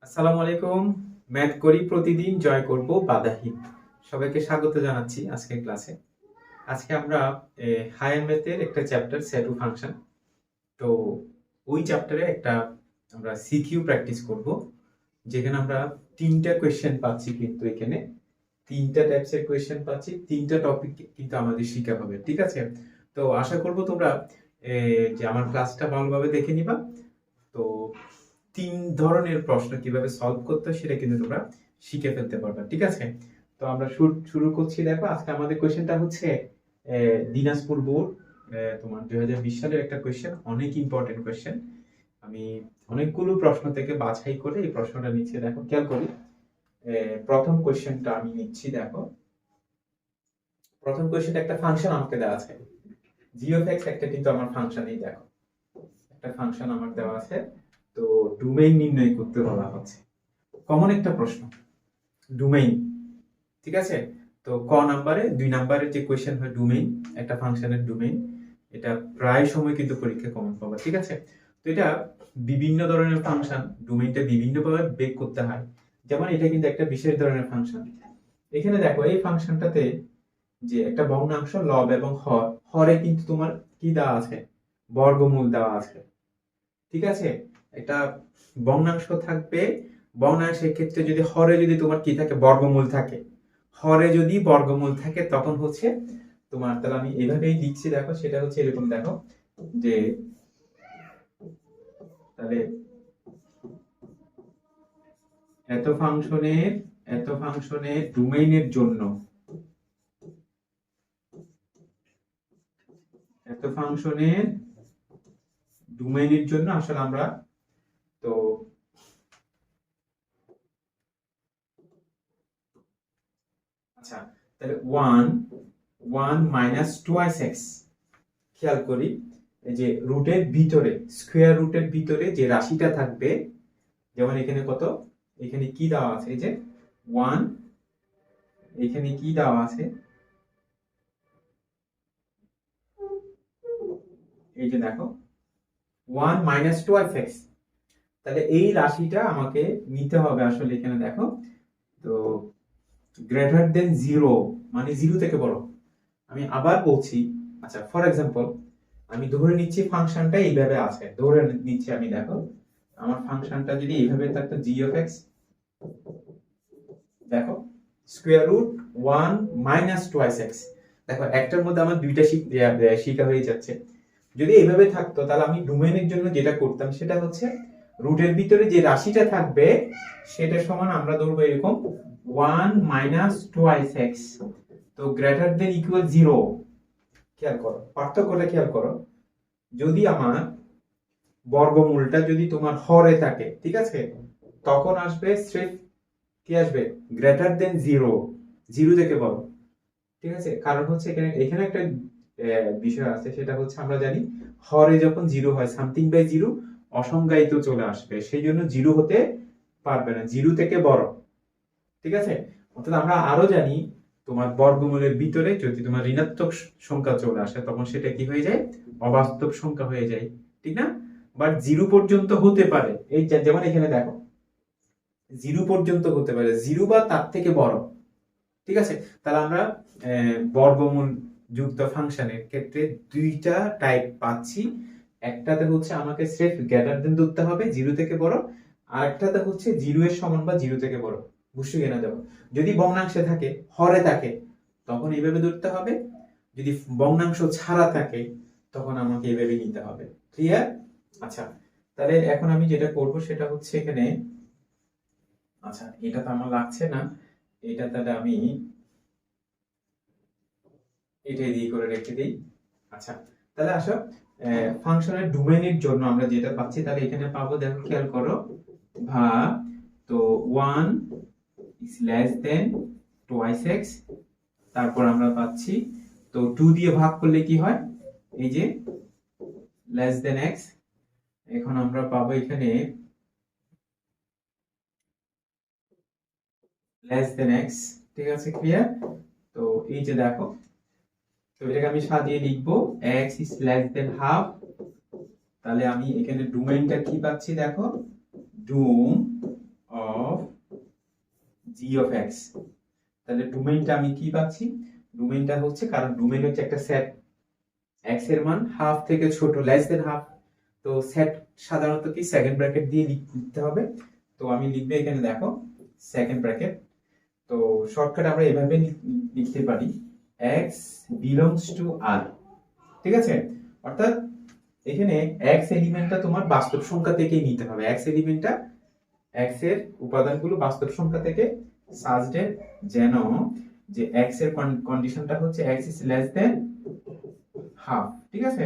আসসালামু আলাইকুম। ম্যাথ করি প্রতিদিন, জয় করব বাধাহীন। সবাইকে স্বাগত জানাচ্ছি আজকের ক্লাসে। আজকে আমরা হায়ার ম্যাথের একটা চ্যাপ্টার সেট ও ফাংশন। তো ওই চ্যাপ্টারে একটা আমরা সিকিউ প্র্যাকটিস করব, যেখানে আমরা তিনটা কোয়েশ্চেন পাচ্ছি। কিন্তু এখানে তিনটা টাইপসের কোয়েশ্চেন পাচ্ছি, তিনটা টপিক কিন্তু আমাদের শিখা হবে, ঠিক আছে? তো আশা করব তোমরা যে আমার ক্লাসটা ভালোভাবে দেখে নিবা। তো তিন ধরনের প্রশ্ন কিভাবে সলভ করতে হয় সেটা কিন্তু তোমরা শিখে ফেলতে পারবে, ঠিক আছে? তো আমরা শুরু করছি। দেখো, আজকে আমাদের কোশ্চেনটা হচ্ছে দিনাজপুর বোর্ড তোমার 2020 সালের একটা কোশ্চেন, অনেক ইম্পর্টেন্ট কোশ্চেন। আমি অনেকগুলো প্রশ্ন থেকে বাছাই করে এই প্রশ্নটা নিচ্ছি। দেখো, খেয়াল করি। প্রথম কোশ্চেনটা আমি নিচ্ছি। দেখো, প্রথম কোশ্চেনটা একটা ফাংশন আমাকে দেওয়া আছে, জি অফ এক্স একটা, কিন্তু আমার ফাংশনই। দেখো, একটা ফাংশন আমার দেওয়া আছে, তো ডোমেইন নির্ণয় করতে বলা হচ্ছে। কমন একটা প্রশ্ন, ডোমেইন, ঠিক আছে? তো ক নাম্বারে 2 নাম্বারের যে কোশ্চেন হয় ডোমেইন, একটা ফাংশনের ডোমেইন, এটা প্রায় সময় কিন্তু পরীক্ষায় কমন পাবে, ঠিক আছে? তো এটা বিভিন্ন ধরনের ফাংশন, ডোমেইনটা বিভিন্নভাবে বের করতে হয়। যেমন এটা কিন্তু একটা বিশেষ ধরনের ফাংশন। এখানে দেখো, এই ফাংশনটাতে যে একটা ভগ্নাংশ লব এবং হর, হরে কিন্তু তোমার কি দেওয়া আছে? বর্গমূল দেওয়া আছে, ঠিক আছে? একটা ভগ্নাংশ থাকবে, ভগ্নাংশের ক্ষেত্রে যদি হরে যদি তোমার কি থাকে? বর্গমূল থাকে। হরে যদি বর্গমূল থাকে তখন হচ্ছে তোমার, তাহলে আমি এভাবেই লিখছি। দেখো, সেটা হচ্ছে এরকম। দেখো যে তাহলে এত ফাংশনের ডোমেইনের জন্য, এত ফাংশনের ডোমেইনের জন্য আসলে আমরা, তো আচ্ছা, তাহলে 1 মাইনাস টোয়াইস এক্স, খেয়াল করি এই যে রুটের ভিতরে, স্কোয়ার রুটের ভিতরে যে রাশিটা থাকবে, যেমন এখানে কত, এখানে কি দেওয়া আছে? এই যে 1, এখানে কি দেওয়া আছে? এই যে দেখো, 1 মাইনাস টোয়াইস এক্স। তাহলে এই রাশিটা আমাকে নিতে হবে আসলে। এখানে দেখো, তো গ্রেটার দেন জিরো, মানে জিরো থেকে বড়। আমি আবার বলছি। আচ্ছা, ফর এক্সাম্পল আমি ধরে নিচ্ছি ফাংশনটা এইভাবে আছে, ধরে নিচ্ছি আমি। দেখো, আমার ফাংশনটা যদি এইভাবে থাকতো, জি অফ এক্স, দেখো square root 1 minus twice X. দেখো, একটার মধ্যে আমার দুইটা শিখা হয়ে যাচ্ছে। যদি এইভাবে থাকতো, তাহলে আমি ডোমেইনের জন্য যেটা করতাম সেটা হচ্ছে রুটের ভিতরে যে রাশিটা থাকবে সেটা সমান আমরা ধরবো এরকম 1 মাইনাস টোয়াইস এক্স, তো গ্রেটার দেন ইকুয়াল জিরো। খেয়াল করো পার্থক্যটা, খেয়াল করো। যদি আমার বর্গমূলটা যদি তোমার হরে থাকে, ঠিক আছে, তখন আসবে স্রেফ কি আসবে? গ্রেটার দেন জিরো, জিরো থেকে বড়, ঠিক আছে? কারণ হচ্ছে এখানে এখানে একটা বিষয় আছে, সেটা হচ্ছে আমরা জানি হরে যখন জিরো হয়, সামথিং বাই জিরো অসংজ্ঞায়িত চলে আসবে, সেই জন্য জিরো হতে পারবে না, জিরো থেকে বড়, ঠিক আছে? অর্থাৎ আমরা আরো জানি তোমার বর্গমূলের ভিতরে যদি তোমার ঋণাত্মক সংখ্যা চলে আসে, তখন সেটা কি হয়ে যায়? অবাস্তব সংখ্যা হয়ে যায়, ঠিক না? বাট জিরো পর্যন্ত হতে পারে, এই যেমন এখানে দেখো, জিরো পর্যন্ত হতে পারে, জিরো বা তার থেকে বড়, ঠিক আছে? তাহলে আমরা বর্গমূল যুক্ত ফাংশনের ক্ষেত্রে দুইটা টাইপ পাচ্ছি। একটাতে হচ্ছে আমাকে স্রেফ গ্রেটার দেন ধরতে হবে, জিরো থেকে বড়, আর একটাতে হচ্ছে জিরো এর সমান বা জিরো থেকে বড়। বুঝছো কিনা? যাবো, যদি ভগ্নাংশে থাকে, হরে থাকে, তখন এইভাবে ধরতে হবে। যদি ভগ্নাংশ ছাড়া থাকে, তখন আমাকে এইভাবে নিতে হবে। ক্লিয়ার? আচ্ছা, তাহলে এখন আমি যেটা করব সেটা হচ্ছে এখানে, আচ্ছা এটা তো আমার লাগছে না, এটা তাহলে আমি এটাই দিয়ে করে রেখে দিই। আচ্ছা, তাহলে আসো ফাংশনের ডোমেইনের জন্য আমরা যেটা পাচ্ছি, তাহলে এখানে পাবো। দেখো, খেয়াল করো, ভাগ, তো 1 is less than twice x, তারপর আমরা পাচ্ছি, তো 2 দিয়ে ভাগ করলে কি হয়? এই যে less than x, এখন আমরা পাবো এখানে less than x, ঠিক আছে? ক্লিয়ার? তো এই যে দেখো, তো এটাকে আমি সাজিয়ে লিখবো x is less than half। তাহলে আমি এখানে ডোমেইনটা কি পাচ্ছি? দেখো, ডোম অফ এক্স। তাহলে ডোমেইনটা আমি কি পাচ্ছি, ডোমেইনটা হচ্ছে, কারণ ডোমেইন হচ্ছে একটা সেট, এক্স এর মান হাফ থেকে ছোট, লেস দেন হাফ, তো সেট সাধারণত কি সেকেন্ড ব্র্যাকেট দিয়ে লিখতে হবে। তো আমি লিখবে এখানে দেখো সেকেন্ড ব্র্যাকেট, তো শর্টকাট আমরা এভাবে লিখতে পারি x বিলংস টু r, ঠিক আছে। অর্থাৎ এখানে x এলিমেন্টটা তোমার বাস্তব সংখ্যা থেকেই নিতে হবে, x এলিমেন্টটা, x এর উপাদানগুলো বাস্তব সংখ্যা থেকে সাজডেড, যেন যে x এর কন্ডিশনটা হচ্ছে x is less than half, ঠিক আছে।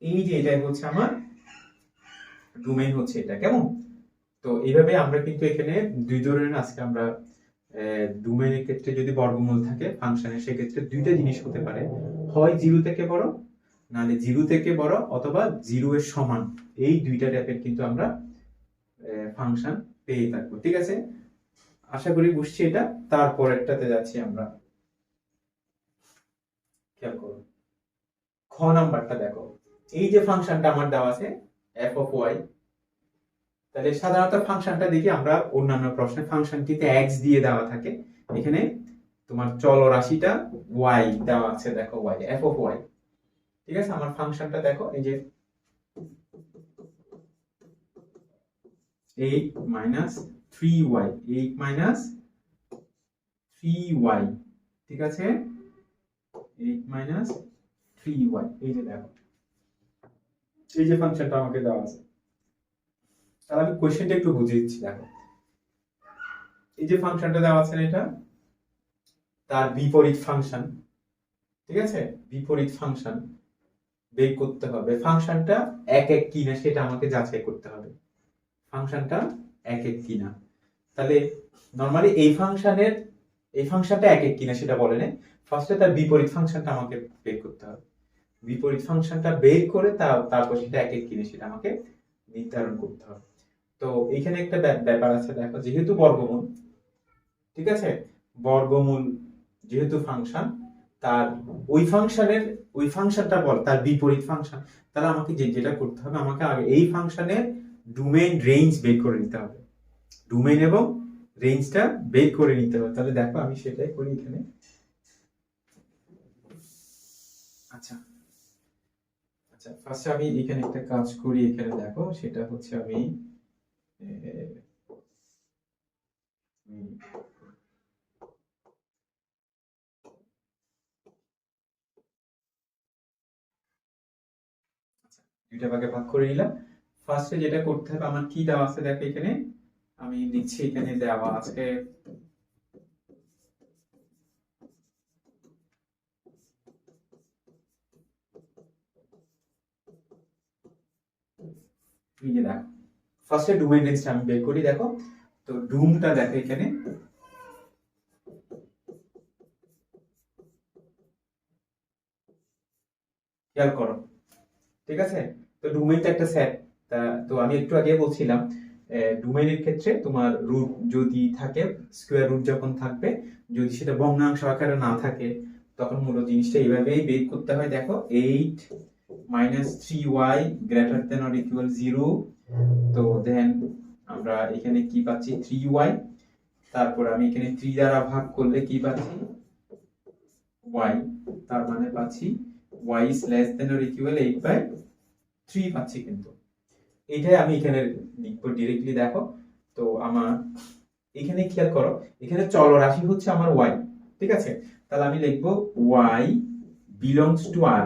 এই যে এটাই হচ্ছে আমার ডোমেইন, হচ্ছে এটা, কেমন। তো এইভাবে আমরা কিন্তু এখানে দুই ধরনের, আজকে আমরা ডোমেইনের ক্ষেত্রে যদি বর্গমূল থাকে ফাংশনের, সেক্ষেত্রে দুইটা জিনিস হতে পারে, হয় 0 থেকে বড়, নাহলে 0 থেকে বড়, অথবা 0 এর সমান। এই দুইটা টাইপের কিন্তু আমরা ফাংশন পেয়ে থাকবো, ঠিক আছে। আশা করি বুঝছি এটা। তারপরেরটাতে যাচ্ছি আমরা, খেয়াল করো খ নাম্বারটা দেখো। এই যে ফাংশনটা আমার দেওয়া আছে f অফ y, তাহলে সাধারণত ফাংশনটা দেখি আমরা অন্যান্য প্রশ্নে ফাংশন কিন্তু x দিয়ে দেওয়া থাকে, এখানে তোমার চলরাশিটা y দেওয়া আছে, দেখো y, f অফ y, ঠিক আছে। আমার ফাংশনটা দেখো, এই যে 8 মাইনাস 3y, 8 মাইনাস 3y, ঠিক আছে, 8 মাইনাস 3y, এই যে দেখো, এই যে ফাংশনটা আমাকে দেওয়া আছে। তাহলে আমি কোশ্চেনটা একটু বুঝিয়ে দিচ্ছি, দেখো এই যে ফাংশনটা দেওয়া আছে, এটা তার বিপরীত ফাংশন, ঠিক আছে, বিপরীত ফাংশন বের করতে হবে। ফাংশনটা এক এক কিনা সেটা আমাকে যাচাই করতে হবে, ফাংশনটা এক এক কিনা। তাহলে নরমালি এই ফাংশনটা এক এক কিনা সেটা বলে না, ফার্স্টে তার বিপরীত ফাংশনটা আমাকে বের করতে হবে। বিপরীত ফাংশনটা বের করে তারপর সেটা এক এক কিনা সেটা আমাকে নির্ধারণ করতে হবে। তো এখানে একটা ব্যাপার আছে, দেখো যেহেতু বর্গমূল, ঠিক আছে, বর্গমূল যেহেতু ফাংশন, তার ওই ফাংশনটা বল তার বিপরীত ফাংশন, তাহলে আমাকে যেটা করতে হবে, আমাকে আগে এই ফাংশনের ডোমেইন রেঞ্জ বের করে নিতে হবে, ডোমেইন এবং রেঞ্জটা বের করে নিতে হবে। তাহলে দেখো আমি সেটাই করি এখানে। আচ্ছা আচ্ছা, ফার্স্টে আমি এখানে একটা কাজ করি, এখানে দেখো সেটা হচ্ছে আমি দুইটা ভাগে ভাগ করে নিলাম। ফার্স্টে যেটা করতে হবে, আমার কি দেওয়া আছে দেখো এখানে, আমি লিখছি এখানে দেওয়া আছে এই যে দেখো, ফার্স্টে ডোমেইন রেঞ্জটা আমি বের করি, দেখো তো ডুমটা দেখো এখানে, খেয়াল করো, ঠিক আছে। তো ডোমেইনটা একটা সেট, তো আমি একটু আগে বলছিলাম ডোমেইনের ক্ষেত্রে তোমার রুট যদি থাকে, স্কয়ার রুট যখন থাকবে, যদি সেটা ভগ্নাংশ আকারে না থাকে, তখন মূল জিনিসটা এইভাবেই বের করতে হয়। দেখো 8 minus 3y greater than or equal 0, তো দেন আমরা এখানে কি পাচ্ছি 3y, তারপর আমি এখানে 3 দ্বারা ভাগ করলে কি পাচ্ছি y, তার মানে পাচ্ছি y is less than or equal 8/3 পাচ্ছি। কিন্তু এটাই আমি এখানে লিখবো ডাইরেক্টলি, দেখো তো আমার এখানে খেয়াল করো, এখানে চলরাশি হচ্ছে আমার y, ঠিক আছে। তাহলে আমি লিখবো y belongs to r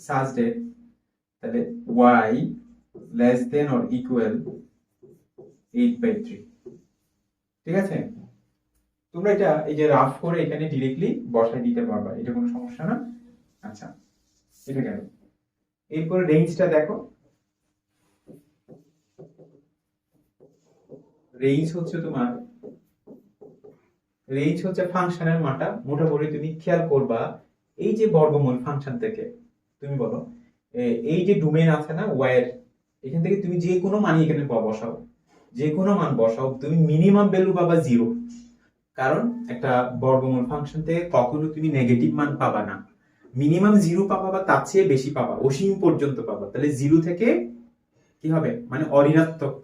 such that, তাহলে y less than or equal 8/3, ঠিক আছে। তোমরা এটা এই যে রাফ করে এখানে ডাইরেক্টলি বসাই দিতে পারবা, এটা কোনো সমস্যা না। আচ্ছা, এটা গেল। এরপর রেঞ্জটা দেখো, রেঞ্জ হচ্ছে ফাংশনের মানটা মোটামুটি তুমি খেয়াল করবা, এই যে বর্গমূল ফাংশন থেকে তুমি বলো এই যে ডোমেইন আছে না y এর, এখান থেকে তুমি যে কোনো মান এখানে বসাও, যে কোনো মান বসাও, তুমি মিনিমাম ভ্যালু পাবা 0, কারণ একটা বর্গমূল ফাংশন থেকে কখনো তুমি নেগেটিভ মান পাবা না, মিনিমাম 0 পাবা বা তার চেয়ে বেশি পাবা, অসীম পর্যন্ত পাবা। তাহলে 0 থেকে কি হবে, মানে অঋণাত্মক,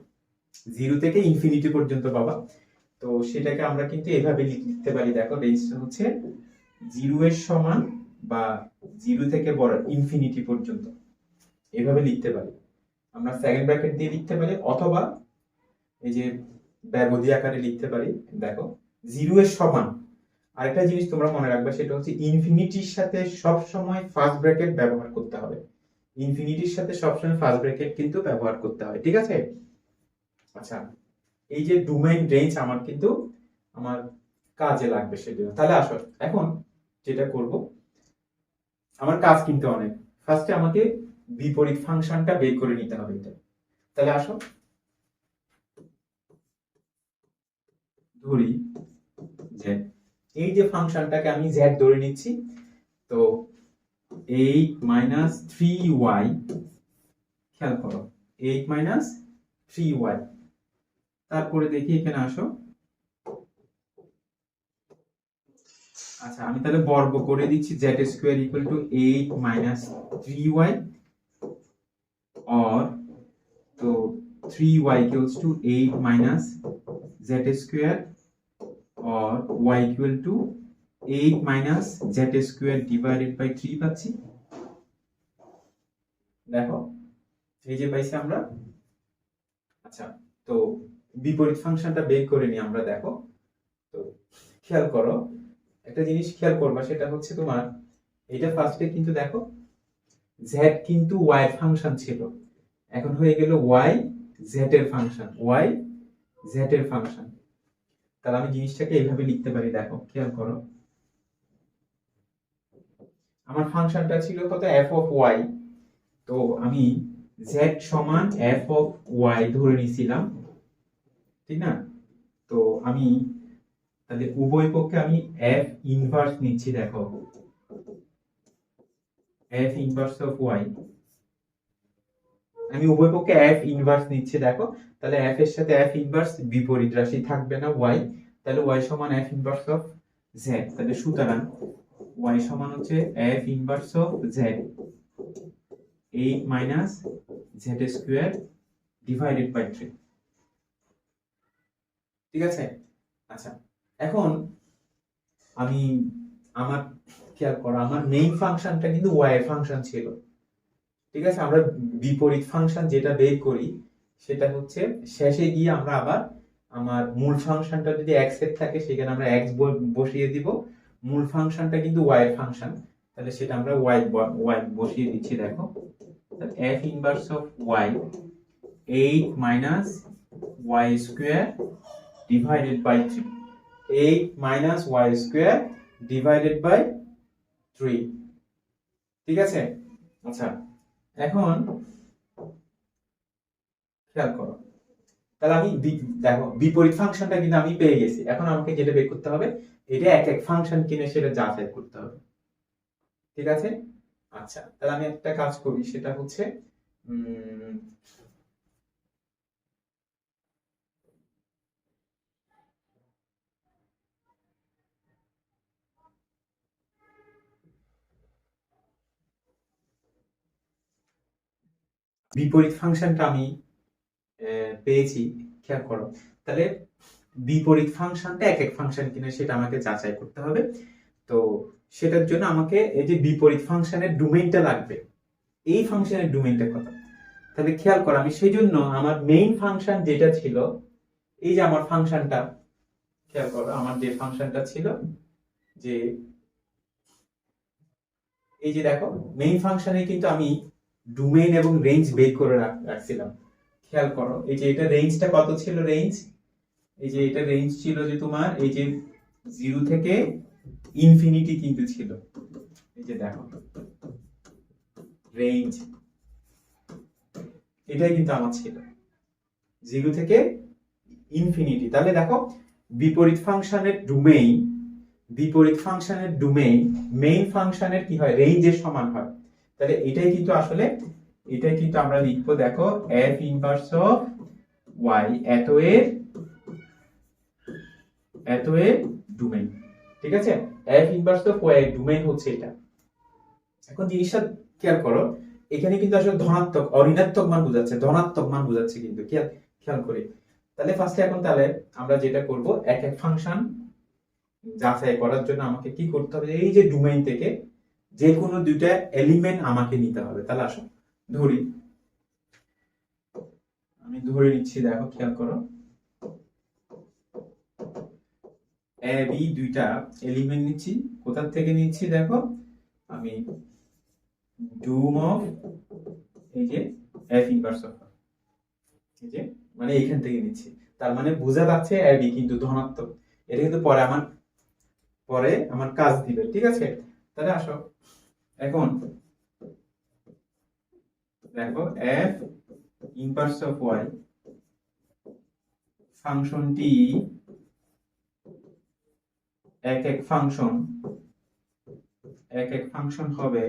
0 থেকে ইনফিনিটি পর্যন্ত পাবা। তো সেটাকে আমরা কিন্তু এভাবে লিখতে পারি, দেখো রেঞ্জটা হচ্ছে 0 এর সমান বা 0 থেকে বড় ইনফিনিটি পর্যন্ত, এভাবে লিখতে পারি। আমরা সেকেন্ড ব্র্যাকেট দিয়ে লিখতে পারি, অথবা এই যে ব্যবধি আকারে লিখতে পারি। দেখো 0 এর সমান, আরেকটা জিনিস তোমরা মনে রাখবে, সেটা হচ্ছে ইনফিনিটির সাথে সব সময় ফার্স্ট ব্র্যাকেট ব্যবহার করতে হবে। ইনফিনিটির সাথে সবসময় ফার্স্ট ব্র্যাকেট কিন্তু ব্যবহার করতে হয়, ঠিক আছে? আচ্ছা, এই যে ডোমেইন রেঞ্জ আমার কিন্তু আমার কাজে লাগবে সেজন্য। তাহলে আসো এখন যেটা করব, আমার কাজ কিন্তু অনেক। ফার্স্টে আমাকে বিপরীত ফাংশনটা বের করে নিতে হবে এটা। তাহলে আসো ধরি যে এই যে ফাংশনটাকে আমি z ধরে নিচ্ছি, তো 8 - 3y, খেয়াল করো 8 - 3y। তারপরে দেখি এখানে আসো, আচ্ছা আমি তাহলে বর্গ করে দিচ্ছি, z square equal to 8 - 3y, or তো 3y equals to 8 - z square, or y equal to 8 - z square divided by 3 পাচ্ছি। দেখো এই যে পাইছি আমরা। আচ্ছা, তো বিপরীত ফাংশনটা বের করে নিই আমরা। দেখো তো খেয়াল করো, একটা জিনিস খেয়াল করবা, সেটা হচ্ছে তোমার এটা ফার্স্টে কিন্তু দেখো z কিন্তু y এর ফাংশন ছিল, এখন হয়ে গেল y z এর ফাংশন, y z এর ফাংশন। তাহলে আমি জিনিসটাকে এইভাবে লিখতে পারি, দেখো খেয়াল করো, আমার ফাংশনটা ছিল কত, f of y। তো আমি z সমান f of y ধরে নিছিলাম, ঠিক না? তো আমি তাহলে উভয় পক্ষে আমি f ইনভার্স নিচ্ছি। দেখো f ইনভার্স অফ y, আমি উভয় পক্ষে f ইনভার্স নিচ্ছি। দেখো তাহলে f এর সাথে f ইনভার্স বিপরীত রাশি থাকবে না y, তাহলে y সমান f ইনভার্স অফ z। তাহলে সুতরাং y সমান হচ্ছে f inverse of z, 8 - z square divided by 3, ঠিক আছে? আচ্ছা, এখন আমি আমার খেয়াল করো, আমার মেইন ফাংশনটা কিন্তু y এর ফাংশন ছিল, ঠিক আছে? আমরা বিপরীত ফাংশন যেটা বের করি সেটা হচ্ছে শেষে গিয়ে আমরা আবার আমার মূল ফাংশনটা যদি x এর থাকে সেখানে আমরা x বসিয়ে দিব, মূল ফাংশনটা কিন্তু y এর ফাংশন, তাহলে সেটা আমরা y বসিয়ে দিচ্ছি। দেখো তাহলে f inverse of y 8 - y square divided by 3, 8 - y square divided by 3, ঠিক আছে? আচ্ছা, এখন খেয়াল করো, তাহলে আমি দেখো বিপরীত ফাংশনটা কিন্তু আমি পেয়ে গেছি। এখন আমাকে যেটা বের করতে হবে, এটা এক এক ফাংশন কিনে সেটা যাচাই করতে হবে, ঠিক আছে? আচ্ছা, তাহলে আমি একটা কাজ করি, সেটা হচ্ছে বিপরীত ফাংশনটা আমি পেয়েছি, খেয়াল করো। তাহলে বিপরীত ফাংশনটা এক এক ফাংশন কিনা সেটা আমাকে যাচাই করতে হবে। তো সেটার জন্য আমাকে এই যে বিপরীত ফাংশনের ডোমেইনটা লাগবে, এই ফাংশনের ডোমেইনটা কত। তাহলে খেয়াল করো, আমি সেই জন্য আমার মেইন ফাংশন যেটা ছিল, এই যে আমার ফাংশনটা, খেয়াল করো আমার যে ফাংশনটা ছিল, যে এই যে দেখো মেইন ফাংশনে কিন্তু আমি ডোমেইন এবং রেঞ্জ বের করে রাখছিলাম। খেয়াল করো এই যে এটা রেঞ্জটা কত ছিল, রেঞ্জ এই যে এটা রেঞ্জ ছিল যে তোমার এই যে 0 থেকে ইনফিনিটি কিন্তু ছিল, এই যে দেখো রেঞ্জ এটাই কিন্তু আমার ছিল 0 থেকে ইনফিনিটি। তাহলে দেখো বিপরীত ফাংশনের ডোমেইন, বিপরীত ফাংশনের ডোমেইন মেইন ফাংশনের কি হয়, রেঞ্জের সমান হয়। তাহলে এটাই কিন্তু আসলে, এটাই কিন্তু আমরা লিখবো, দেখো f ইনভার্স অফ y এত এর ডোমেইন, ঠিক আছে? f ইনভার্স অফ y এর ডোমেইন হচ্ছে এটা। এখন জিনিসটা খেয়াল করো, এখানে কিন্তু আসলে ধনাত্মক অঋণাত্মক মান বোঝাচ্ছে, ধনাত্মক মান বোঝাচ্ছে কিন্তু, খেয়াল করে। তাহলে ফার্স্টে এখন তাহলে আমরা যেটা করব, এক এক ফাংশন যাচাই করার জন্য আমাকে কি করতে হবে, এই যে ডোমেইন থেকে যে কোনো দুইটা এলিমেন্ট আমাকে নিতে হবে। তাহলে আসো ধরি, আমি ধরে নিচ্ছি, দেখো খেয়াল করো, এ বি দুইটা এলিমেন্ট নিচ্ছি। কোথা থেকে নিচ্ছি দেখো, আমি ডুম অফ এই যে এফ ইনভার্স অফ, এই যে মানে এইখান থেকে নিচ্ছি। তার মানে বোঝা যাচ্ছে এ বি কিন্তু ধনাত্মক, এটা কিন্তু পরে আমার কাজ দিবে, ঠিক আছে। তাহলে আসো এখন দেখো এফ ইনভার্স অফ ওয়াই ফাংশনটি এক এক ফাংশন হবে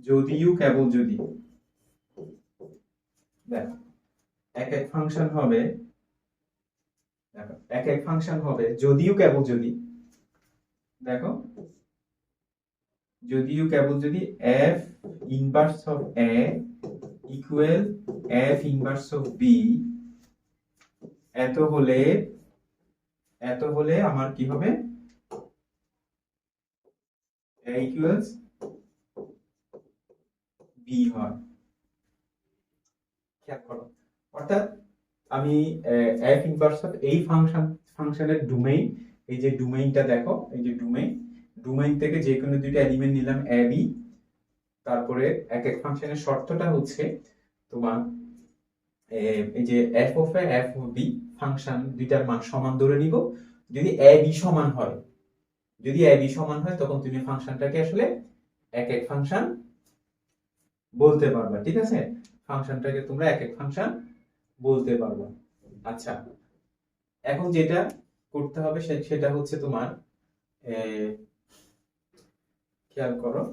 যদিও কেবল যদি, দেখো এক এক ফাংশন হবে, দেখো এক এক ফাংশন হবে যদিও কেবল যদি, দেখো যদিও কেবল যদি F inverse of A equal F inverse of B, এত হলে আমার কি হবে, এ ইকুয়ালস বি হয়। খেয়াল করো, অর্থাৎ আমি এফ ইনভার্স অফ এই ফাংশনের ডোমেইন, এই যে ডোমেইনটা দেখো, এই যে ডোমেইন থেকে যে কোনো দুইটা এলিমেন্ট নিলাম এ বি, তারপরে এক এক ফাংশনের শর্তটা হচ্ছে তোমার এই যে F of A F of B function দুইটার মান সমান ধরে নিব। যদি এ বি সমান হয়, তখন তুমি ফাংশনটাকে আসলে এক এক ফাংশন বলতে পারবা, ঠিক আছে। ফাংশনটাকে তোমরা এক এক ফাংশন বলতে পারবা। আচ্ছা, এখন যেটা করতে হবে সেটা হচ্ছে তোমার খেয়াল করো,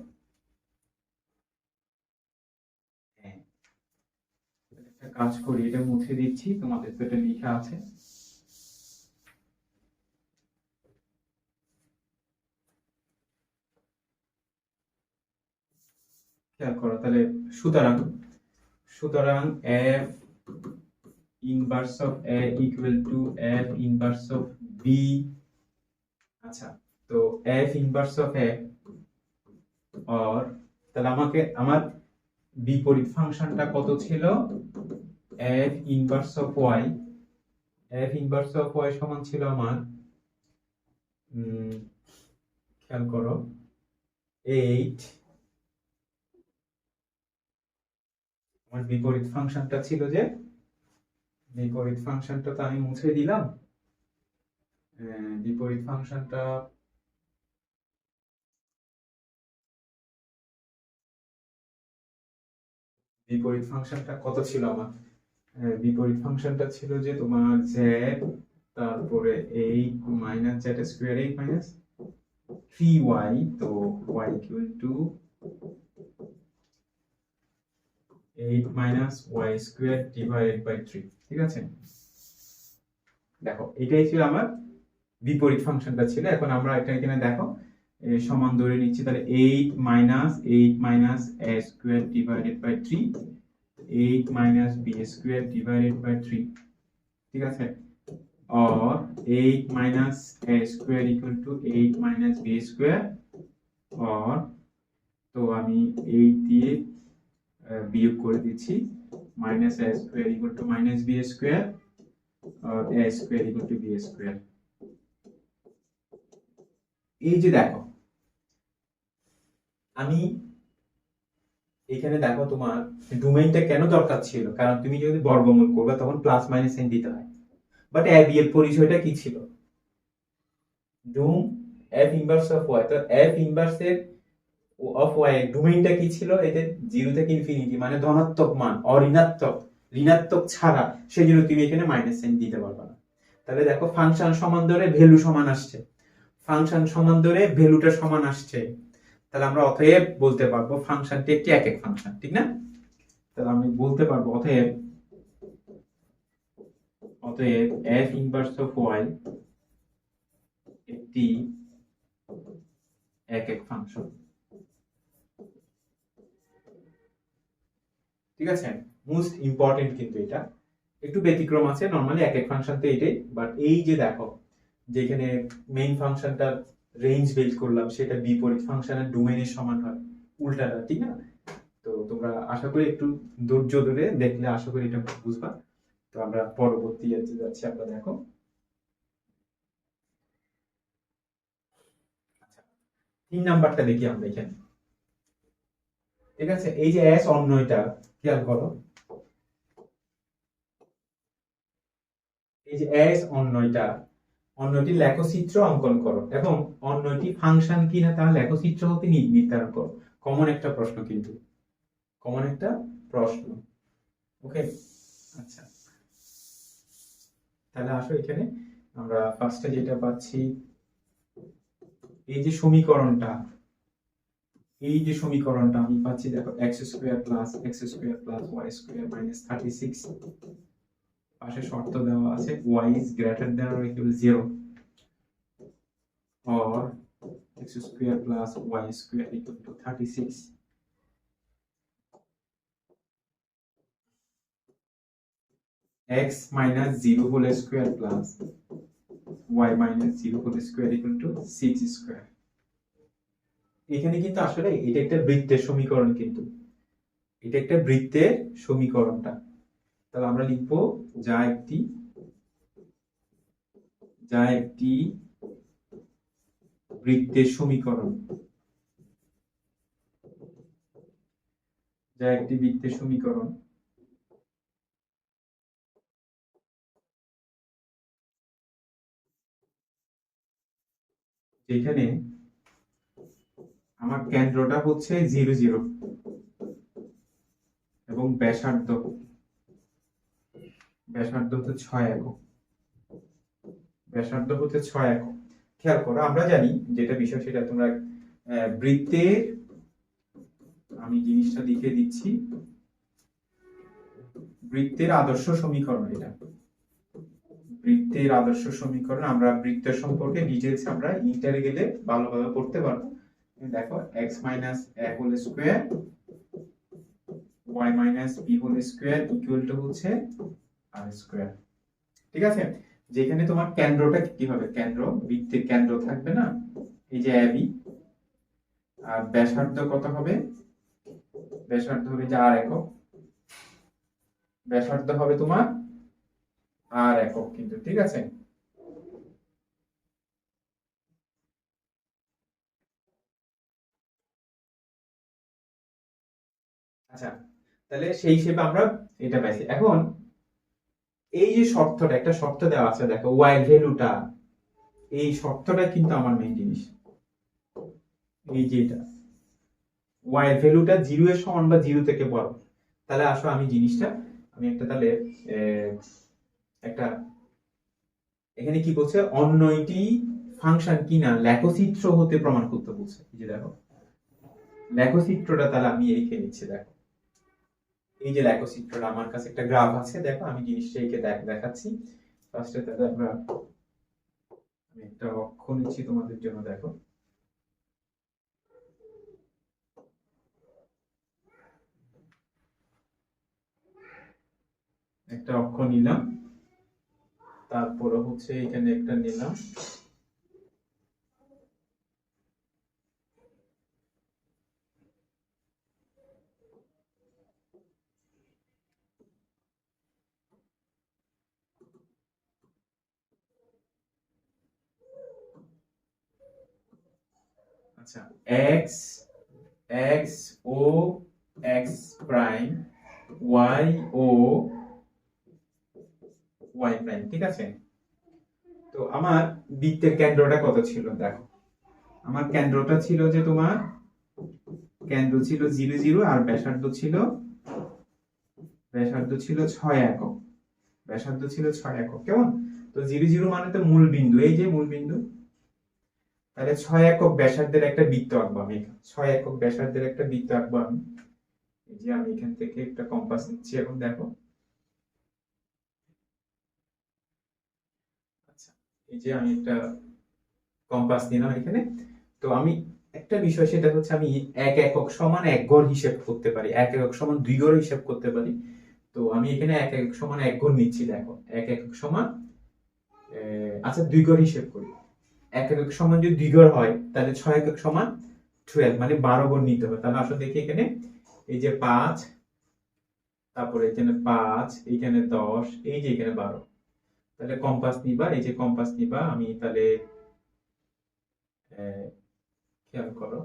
একটা কাজ করি, এটা মুছে দিচ্ছি, তোমাদের তো এটা লেখা আছে। খেয়াল করো তাহলে, সুতরাং F inverse of A equal to F inverse of B. আচ্ছা, তো F inverse of A or, তাহলে আমাকে আমার বিপরীত ফাংশনটা কত ছিল, এফ ইনভার্স অফ ওয়াই, সমান ছিল আমার খেয়াল করো 8, আমার বিপরীত ফাংশনটা ছিল যে, বিপরীত ফাংশনটা তো আমি মুছে দিলাম, বিপরীত ফাংশনটা কত ছিল আমার, বিপরীত ফাংশনটা ছিল যে তোমার জেড, তারপরে 8 minus Z square 8 minus 3y, তো y equal to 8 minus y square divided by 3, ঠিক আছে। দেখো এটাই ছিল আমার বিপরীত ফাংশনটা ছিল। এখন আমরা এটা এখানে দেখো সমান ধরে নিচ্ছি, তাহলে 8 minus a square divided by 3, 8 minus b square divided by 3, ঠিক আছে, or 8 minus a square equal to 8 minus b square, or তো আমি 8 দিয়ে বিয়োগ করে দিচ্ছি, minus a square equal to minus b square, or a square equal to b square। এই যে দেখো আমি এখানে দেখো তোমার ডোমেইনটা কেন দরকার ছিল, কারণ তুমি যদি বর্গমূল করবে তখন প্লাস মাইনাস সাইন দিতে হয়। বাট এ বি এর পরিচয়টা কি ছিল, ডোম এফ ইনভার্স অফ ওয়াই, তো এফ ইনভার্স এর অফ ওয়াই ডোমেইনটা কি ছিল, এতে 0 থেকে ইনফিনিটি মানে ধনাত্মক মান, ঋণাত্মক ছাড়া, সেই জন্য তুমি এখানে মাইনাস সাইন দিতে পারবে না। তাহলে দেখো ফাংশন সমান ধরে ভ্যালু সমান আসছে, ভ্যালুটা সমান আসছে, তাহলে আমরা অতএব বলতে পারবো ফাংশনটি একটি একক ফাংশন, ঠিক না। তাহলে আমি বলতে পারবো অতএব f ইনভার্স অফ y একটি একক ফাংশন, ঠিক আছে। মোস্ট ইম্পর্টেন্ট, কিন্তু এটা একটু ব্যতিক্রম আছে, নর্মালি এক এক ফাংশন তো এটাই, বাট এই যে দেখো যেখানে মেইন ফাংশনটার রেঞ্জ বের করলাম সেটা বিপরীত ফাংশনের ডোমেইনের সমান হয়, উল্টাটা, ঠিক না? তো তোমরা আশা করি একটু ধৈর্য ধরে দেখলে আশা করি এটা বুঝবা। তো আমরা পরবর্তী যাচ্ছি, আমরা দেখো। আচ্ছা, 3 নাম্বারটা দেখি আমরা এখানে, ঠিক আছে? এই যে এস অন্যটা খেয়াল করো, এই যে এস অন্যটি লেখচিত্র অঙ্কন করো এবং অন্যটি ফাংশন কিনা তা লেখচিত্র হতে নির্ধারণ করো। কমন একটা প্রশ্ন, কিন্তু কমন একটা প্রশ্ন। ওকে, আচ্ছা, তাহলে আসো এখানে আমরা ফার্স্টে যেটা পাচ্ছি, এই যে সমীকরণটা, আমি পাচ্ছি, দেখো X square plus Y square minus 36, পাশে শর্ত দেওয়া আছে y is greater than or equal 0 or x square plus y square equal to 36. x minus 0 whole square plus y minus 0 whole square equal to 6 square. এখানে কিন্তু আসলে এটা একটা বৃত্তের সমীকরণ, কিন্তু এটা একটা বৃত্তের সমীকরণটা, তাহলে আমরা লিখবো যা একটি বৃত্তের সমীকরণ, যেখানে আমার কেন্দ্রটা হচ্ছে 0 0 এবং ব্যাসার্ধ হচ্ছে 6 একক, খেয়াল করো, আমরা জানি যেটা বিষয় সেটা তোমরা বৃত্তের, আমি জিনিসটা লিখে দিচ্ছি, বৃত্তের আদর্শ সমীকরণ, এটা বৃত্তের আদর্শ সমীকরণ। আমরা বৃত্ত সম্পর্কে ডিটেইলস আমরা ইন্টারে গেলে ভালোভাবে পড়তে পারবো। দেখো x minus a whole square y minus b whole square equal to হচ্ছে r স্কয়ার, ঠিক আছে? যেখানে তোমার কেন্দ্রটা কি হবে, বৃত্তের কেন্দ্র থাকবে না, এই যে ab, আর ব্যাসার্ধ কত হবে, যে r একক, ব্যাসার্ধ হবে তোমার r একক, কিন্তু ঠিক আছে? আচ্ছা, তাহলে সেই হিসেবে আমরা এটা পাইছি। এখন এই যে শর্তটা, একটা শর্ত দেওয়া আছে, দেখো y এর ভ্যালুটা, এই শর্তটা কিন্তু আমার মেইন জিনিস, এই যে এটা y এর ভ্যালুটা 0 এর সমান বা 0 থেকে বড়। তাহলে আসো আমি জিনিসটা, আমি একটা তাহলে একটা এখানে কি বলছে, অন্যটি ফাংশন কিনা লেখচিত্র হতে প্রমাণ করতে বলছে। এই যে দেখো লেখচিত্রটা, তাহলে আমি লিখে নিচ্ছি, দেখো এই যে লেখচিত্রটা, আমার কাছে একটা গ্রাফ আছে, দেখো আমি জিনিসটা এঁকে দেখাচ্ছি। ফার্স্টে তাহলে আমরা, আমি একটা অক্ষ নিচ্ছি তোমাদের জন্য, দেখো একটা অক্ষ নিলাম, তারপরে হচ্ছে এখানে একটা নিলাম, আচ্ছা x ও x প্রাইম, y ও y প্রাইম, ঠিক আছে? তো আমার বৃত্তের কেন্দ্রটা কত ছিল, দেখো আমার কেন্দ্রটা ছিল যে তোমার কেন্দ্র ছিল 0 0 আর ব্যাসার্ধ ছিল 6 একক, কেমন? তো 0 0 মানে তো মূল বিন্দু, এই যে মূল বিন্দু, তাহলে 6 একক ব্যাসার্ধের একটা বৃত্ত আঁকবো আমি, 6 একক ব্যাসার্ধের একটা বৃত্ত আঁকবো আমি। এই যে আমি এখান থেকে একটা কম্পাস নিচ্ছি, এখন দেখো, আচ্ছা এই যে আমি একটা কম্পাস নিলাম এখানে। তো আমি একটা বিষয়, সেটা হচ্ছে আমি 1 একক সমান 1 ঘর হিসেব করতে পারি, 1 একক সমান 2 ঘর হিসেব করতে পারি। তো আমি এখানে এক এক সমান 1 ঘর নিচ্ছি। দেখো এক এক সমান আচ্ছা 2 ঘর হিসেব করি। এক এক সমান যদি 2 ঘর হয় তাহলে 6 এক সমান 12, মানে 12 ঘর নিতে হবে। তাহলে আসলে দেখি এখানে এই যে 5, তারপরে এখানে 5, এইখানে 10, এই যে এখানে 12। তাহলে কম্পাস নিবা, এই যে কম্পাস নিবা। আমি তাহলে খেয়াল করো,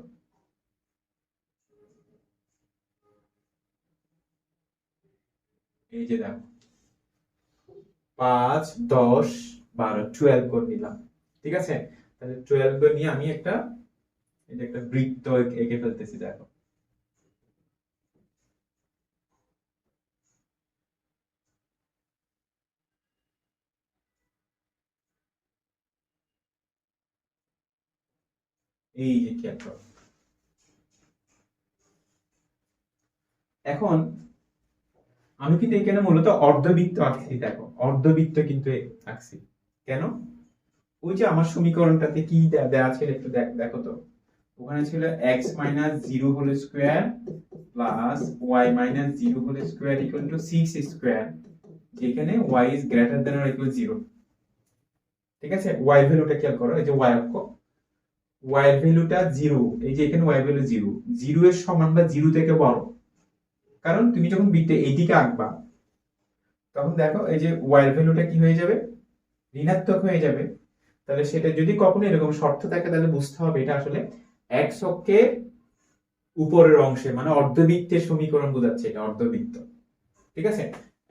এই যে দেখো 5, 10, 12, 12 করে নিলাম। ঠিক আছে, তাহলে 12 করে নিয়ে আমি একটা এই যে একটা বৃত্ত এঁকে ফেলতেছি। দেখো এই যে খেয়াল করো। এখন আমি কিন্তু এখানে মূলত অর্ধবৃত্ত আঁকছি। দেখো অর্ধবৃত্ত কিন্তু আঁকছি কেন? ওই যে আমার সমীকরণটাতে কি দেয়া ছিল একটু দেখো তো। ওখানে ছিল x minus 0 whole square plus y minus 0 whole square equal to 6 square, যেখানে y is greater than or equal 0। ঠিক আছে, y ভ্যালুটা খেয়াল করো, এই যে y অক্ষ, y এর ভ্যালুটা 0, এই যে এখানে y ভ্যালু 0, 0 এর সমান বা 0 থেকে বড়। কারণ তুমি যখন বৃত্তে এইদিকে আঁকবা তখন দেখো এই যে y এর ভ্যালুটা কি হয়ে যাবে, ঋণাত্মক হয়ে যাবে। তাহলে সেটা যদি কখনো এরকম শর্ত থাকে তাহলে বুঝতে হবে এটা আসলে x অক্ষের উপরের অংশে, মানে অর্ধবৃত্তের সমীকরণ বোঝাচ্ছে, এটা অর্ধবৃত্ত। ঠিক আছে,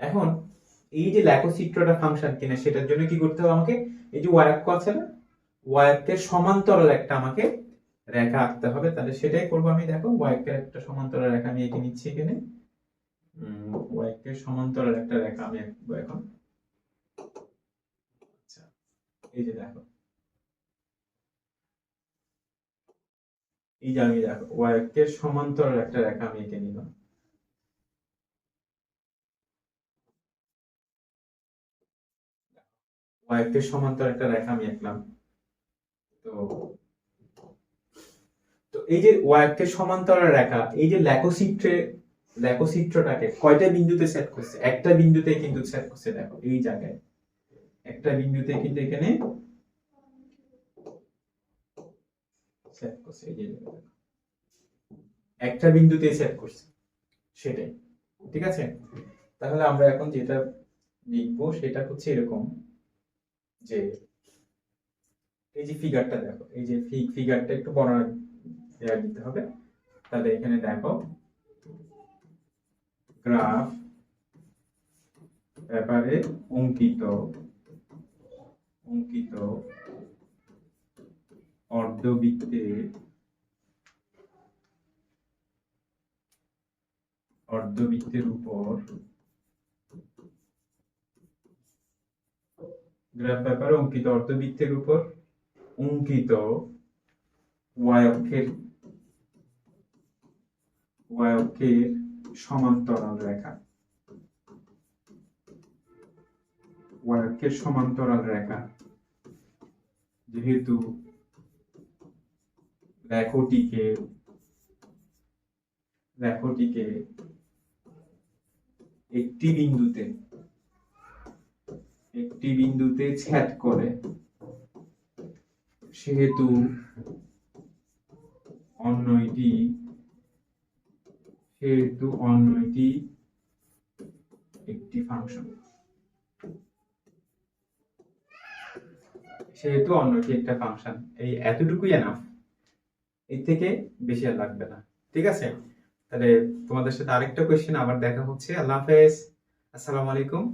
এখন এই যে লেখচিত্রটা ফাংশন কিনা সেটার জন্য কি করতে হবে আমাকে, এই যে y অক্ষ আছে না, y অক্ষের সমান্তরাল একটা আমাকে রেখা আঁকতে হবে। তাহলে সেটাই করবো আমি। দেখো y অক্ষের একটা সমান্তরাল রেখা আমি এঁকে নিচ্ছি এখানে। y অক্ষের সমান্তরাল একটা রেখা আমি আঁকবো এখন। আচ্ছা, এই যে দেখো, এই যে আমি দেখো y অক্ষের সমান্তরাল একটা রেখা আমি এঁকে নিলাম। y অক্ষের সমান্তরাল একটা রেখা আমি আঁকলাম। তো তো এই যে y অক্ষের সমান্তরাল রেখা, এই যে লেখচিত্রটাকে কয়টা বিন্দুতে সেট করছে? একটা বিন্দুতে কিন্তু সেট করছে। দেখো এই জায়গায় একটা বিন্দুতে কিন্তু এখানে সেট করছে, এই যে একটা বিন্দুতে সেট করছে, সেটাই। ঠিক আছে, তাহলে আমরা এখন যেটা লিখবো সেটা হচ্ছে এরকম যে এই যে ফিগারটা দেখো, এই যে ফিগারটা একটু বর্ণনা দেওয়া দিতে হবে। তাহলে এখানে দেখো গ্রাফ পেপারে অঙ্কিত অর্ধবৃত্তের উপর গ্রাফ পেপারে অঙ্কিত অর্ধবৃত্তের উপর অঙ্কিত y অক্ষের সমান্তরাল রেখা, y অক্ষের সমান্তরাল রেখা, যেহেতু লেখটিকে একটি বিন্দুতে ছেদ করে, সেহেতু অন্যটি একটি ফাংশন, সেহেতু অন্যটি একটা ফাংশন। এই এতটুকুই এনাফ, এর থেকে বেশি আর লাগবে না। ঠিক আছে, তাহলে তোমাদের সাথে আরেকটা কোয়েশ্চেন আবার দেখা হচ্ছে। আল্লাহ হাফেজ, আসসালামু আলাইকুম।